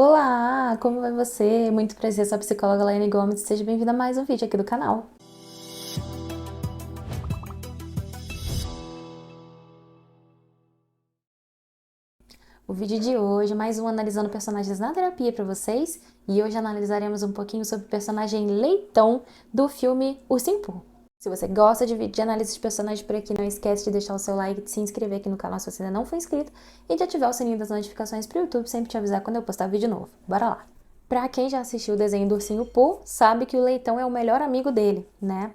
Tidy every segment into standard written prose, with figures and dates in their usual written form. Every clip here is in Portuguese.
Olá, como vai você? Muito prazer, sou a psicóloga Laiane Gomes. Seja bem-vinda a mais um vídeo aqui do canal. O vídeo de hoje é mais um analisando personagens na terapia para vocês, e hoje analisaremos um pouquinho sobre o personagem Leitão do filme Ursinho Pooh. Se você gosta de vídeo de análise de personagens por aqui, não esquece de deixar o seu like, de se inscrever aqui no canal se você ainda não for inscrito e de ativar o sininho das notificações para o YouTube sempre te avisar quando eu postar vídeo novo. Bora lá! Pra quem já assistiu o desenho do Ursinho Pooh, sabe que o Leitão é o melhor amigo dele, né?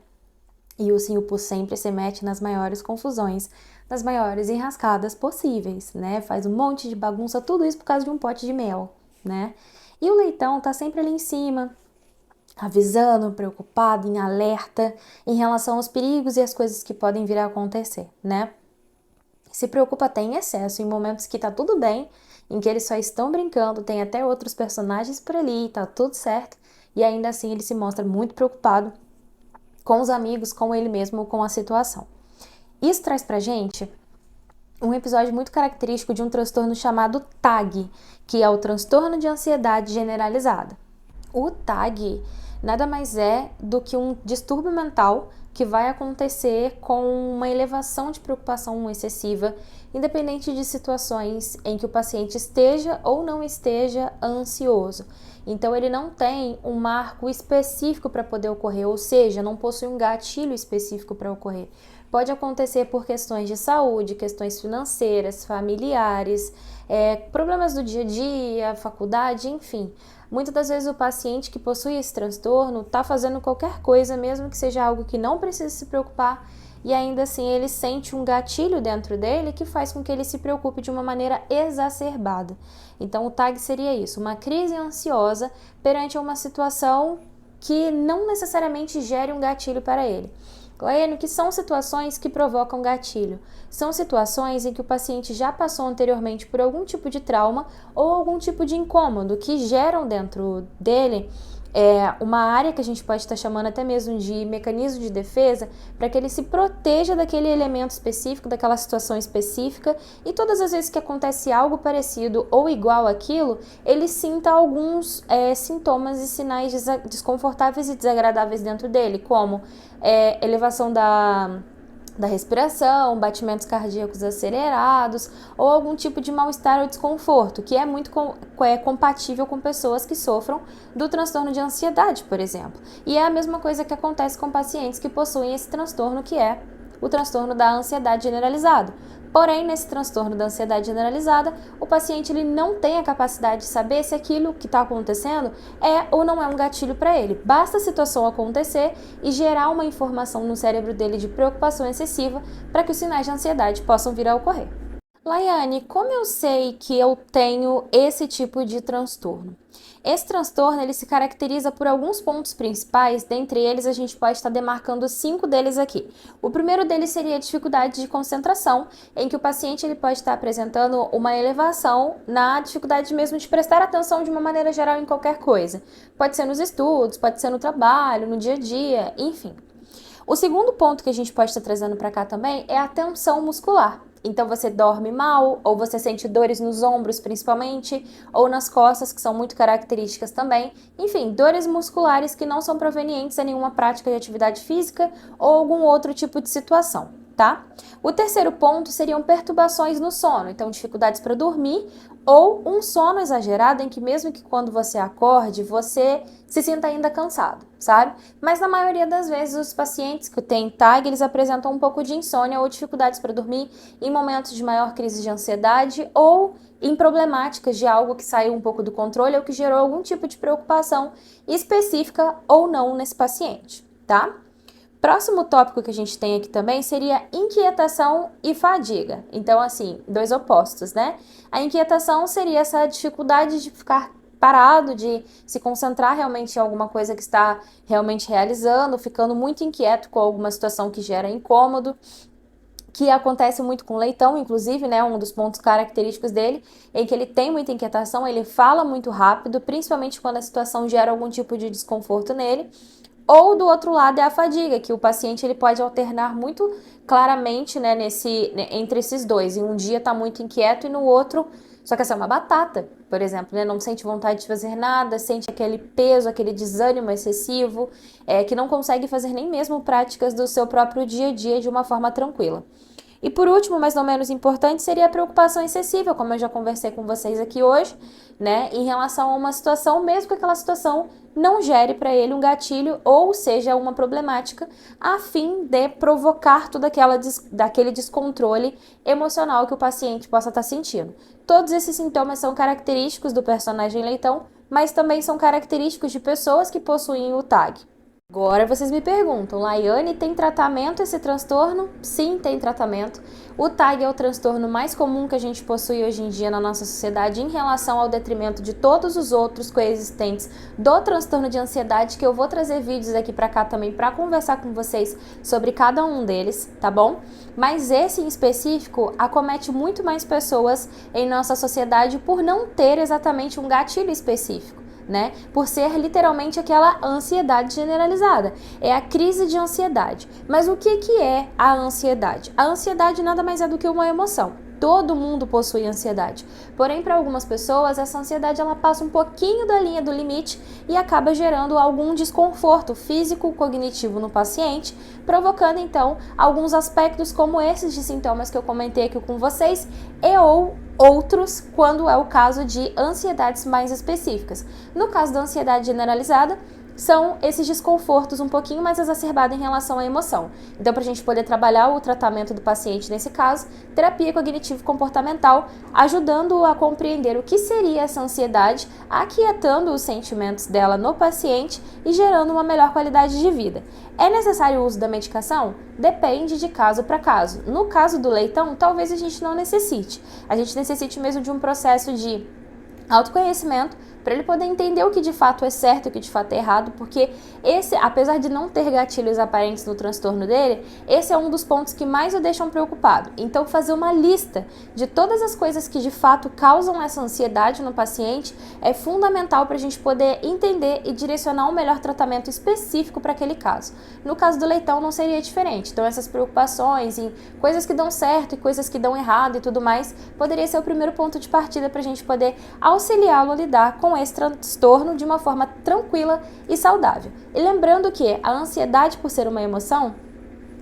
E o Ursinho Pooh sempre se mete nas maiores confusões, nas maiores enrascadas possíveis, né? Faz um monte de bagunça, tudo isso por causa de um pote de mel, né? E o Leitão tá sempre ali em cima, avisando, preocupado, em alerta em relação aos perigos e as coisas que podem vir a acontecer, né? Se preocupa até em excesso, em momentos que tá tudo bem, em que eles só estão brincando, tem até outros personagens por ali, tá tudo certo, e ainda assim ele se mostra muito preocupado com os amigos, com ele mesmo, com a situação. Isso traz pra gente um episódio muito característico de um transtorno chamado TAG, que é o transtorno de ansiedade generalizada. O TAG nada mais é do que um distúrbio mental que vai acontecer com uma elevação de preocupação excessiva, independente de situações em que o paciente esteja ou não esteja ansioso. Então, ele não tem um marco específico para poder ocorrer, ou seja, não possui um gatilho específico para ocorrer. Pode acontecer por questões de saúde, questões financeiras, familiares, problemas do dia a dia, faculdade, enfim. Muitas das vezes o paciente que possui esse transtorno está fazendo qualquer coisa, mesmo que seja algo que não precisa se preocupar, e ainda assim ele sente um gatilho dentro dele que faz com que ele se preocupe de uma maneira exacerbada. Então o TAG seria isso, uma crise ansiosa perante uma situação que não necessariamente gere um gatilho para ele. Laiane, que são situações que provocam gatilho? São situações em que o paciente já passou anteriormente por algum tipo de trauma ou algum tipo de incômodo que geram dentro dele uma área que a gente pode estar chamando até mesmo de mecanismo de defesa, para que ele se proteja daquele elemento específico, daquela situação específica, e todas as vezes que acontece algo parecido ou igual àquilo, ele sinta alguns sintomas e sinais desconfortáveis e desagradáveis dentro dele, como elevação da respiração, batimentos cardíacos acelerados ou algum tipo de mal-estar ou desconforto, que é muito compatível com pessoas que sofram do transtorno de ansiedade, por exemplo. E é a mesma coisa que acontece com pacientes que possuem esse transtorno, que é o transtorno da ansiedade generalizada. Porém, nesse transtorno da ansiedade generalizada, o paciente ele não tem a capacidade de saber se aquilo que está acontecendo é ou não é um gatilho para ele. Basta a situação acontecer e gerar uma informação no cérebro dele de preocupação excessiva para que os sinais de ansiedade possam vir a ocorrer. Laiane, como eu sei que eu tenho esse tipo de transtorno? Esse transtorno ele se caracteriza por alguns pontos principais, dentre eles a gente pode estar demarcando 5 deles aqui. O primeiro deles seria a dificuldade de concentração, em que o paciente ele pode estar apresentando uma elevação na dificuldade mesmo de prestar atenção de uma maneira geral em qualquer coisa. Pode ser nos estudos, pode ser no trabalho, no dia a dia, enfim. O segundo ponto que a gente pode estar trazendo para cá também é a tensão muscular. Então você dorme mal, ou você sente dores nos ombros principalmente, ou nas costas, que são muito características também. Enfim, dores musculares que não são provenientes a nenhuma prática de atividade física ou algum outro tipo de situação, tá? O terceiro ponto seriam perturbações no sono, então dificuldades para dormir ou um sono exagerado em que mesmo que quando você acorde, você se sinta ainda cansado, sabe? Mas na maioria das vezes os pacientes que têm TAG, eles apresentam um pouco de insônia ou dificuldades para dormir em momentos de maior crise de ansiedade ou em problemáticas de algo que saiu um pouco do controle ou que gerou algum tipo de preocupação específica ou não nesse paciente, tá? Próximo tópico que a gente tem aqui também seria inquietação e fadiga. Então, assim, dois opostos, né? A inquietação seria essa dificuldade de ficar parado, de se concentrar realmente em alguma coisa que está realmente realizando, ficando muito inquieto com alguma situação que gera incômodo, que acontece muito com o Leitão, inclusive, né, um dos pontos característicos dele, em que ele tem muita inquietação, ele fala muito rápido, principalmente quando a situação gera algum tipo de desconforto nele. Ou do outro lado é a fadiga, que o paciente ele pode alternar muito claramente, né, entre esses dois. Em um dia está muito inquieto e no outro Só que essa é uma batata, por exemplo, né? Não sente vontade de fazer nada, sente aquele peso, aquele desânimo excessivo, que não consegue fazer nem mesmo práticas do seu próprio dia a dia de uma forma tranquila. E por último, mas não menos importante, seria a preocupação excessiva, como eu já conversei com vocês aqui hoje, né, em relação a uma situação, mesmo que aquela situação não gere para ele um gatilho ou seja uma problemática, a fim de provocar todo daquele descontrole emocional que o paciente possa estar sentindo. Todos esses sintomas são característicos do personagem leitão, mas também são característicos de pessoas que possuem o TAG. Agora vocês me perguntam, Laiane, tem tratamento esse transtorno? Sim, tem tratamento. O TAG é o transtorno mais comum que a gente possui hoje em dia na nossa sociedade em relação ao detrimento de todos os outros coexistentes do transtorno de ansiedade, que eu vou trazer vídeos aqui pra cá também para conversar com vocês sobre cada um deles, tá bom? Mas esse em específico acomete muito mais pessoas em nossa sociedade por não ter exatamente um gatilho específico. Né? Por ser literalmente aquela ansiedade generalizada. É a crise de ansiedade. Mas o que é a ansiedade? A ansiedade nada mais é do que uma emoção. Todo mundo possui ansiedade. Porém, para algumas pessoas, essa ansiedade ela passa um pouquinho da linha do limite e acaba gerando algum desconforto físico, cognitivo no paciente, provocando então alguns aspectos como esses de sintomas que eu comentei aqui com vocês e ou outros quando é o caso de ansiedades mais específicas. No caso da ansiedade generalizada, são esses desconfortos um pouquinho mais exacerbados em relação à emoção. Então, para a gente poder trabalhar o tratamento do paciente nesse caso, terapia cognitivo-comportamental, ajudando-o a compreender o que seria essa ansiedade, aquietando os sentimentos dela no paciente e gerando uma melhor qualidade de vida. É necessário o uso da medicação? Depende de caso para caso. No caso do leitão, talvez a gente não necessite. A gente necessite mesmo de um processo de autoconhecimento para ele poder entender o que de fato é certo e o que de fato é errado, porque esse, apesar de não ter gatilhos aparentes no transtorno dele, esse é um dos pontos que mais o deixam preocupado. Então, fazer uma lista de todas as coisas que de fato causam essa ansiedade no paciente é fundamental para a gente poder entender e direcionar um melhor tratamento específico para aquele caso. No caso do leitão não seria diferente, então essas preocupações em coisas que dão certo e coisas que dão errado e tudo mais, poderia ser o primeiro ponto de partida para a gente poder auxiliá-lo a lidar com esse transtorno de uma forma tranquila e saudável. E lembrando que a ansiedade, por ser uma emoção,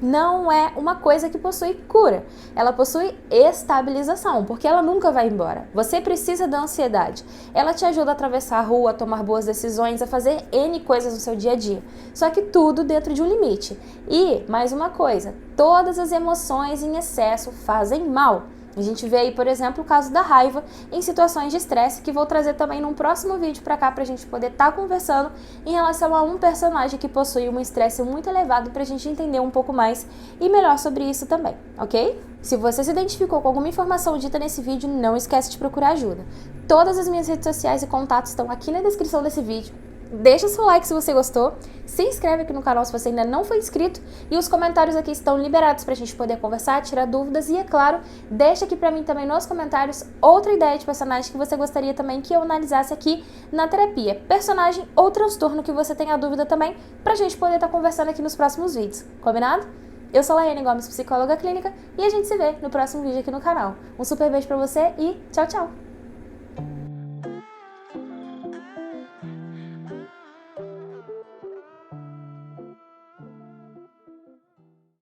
não é uma coisa que possui cura, ela possui estabilização, porque ela nunca vai embora. Você precisa da ansiedade, ela te ajuda a atravessar a rua, a tomar boas decisões, a fazer N coisas no seu dia a dia, só que tudo dentro de um limite. E, mais uma coisa, todas as emoções em excesso fazem mal. A gente vê aí, por exemplo, o caso da raiva em situações de estresse, que vou trazer também num próximo vídeo pra cá pra gente poder estar conversando em relação a um personagem que possui um estresse muito elevado pra gente entender um pouco mais e melhor sobre isso também, ok? Se você se identificou com alguma informação dita nesse vídeo, não esquece de procurar ajuda. Todas as minhas redes sociais e contatos estão aqui na descrição desse vídeo. Deixa seu like se você gostou, se inscreve aqui no canal se você ainda não foi inscrito e os comentários aqui estão liberados pra gente poder conversar, tirar dúvidas e, é claro, deixa aqui pra mim também nos comentários outra ideia de personagem que você gostaria também que eu analisasse aqui na terapia, personagem ou transtorno que você tenha dúvida também, pra gente poder estar conversando aqui nos próximos vídeos, combinado? Eu sou Laiane Gomes, psicóloga clínica, e a gente se vê no próximo vídeo aqui no canal. Um super beijo pra você e tchau, tchau!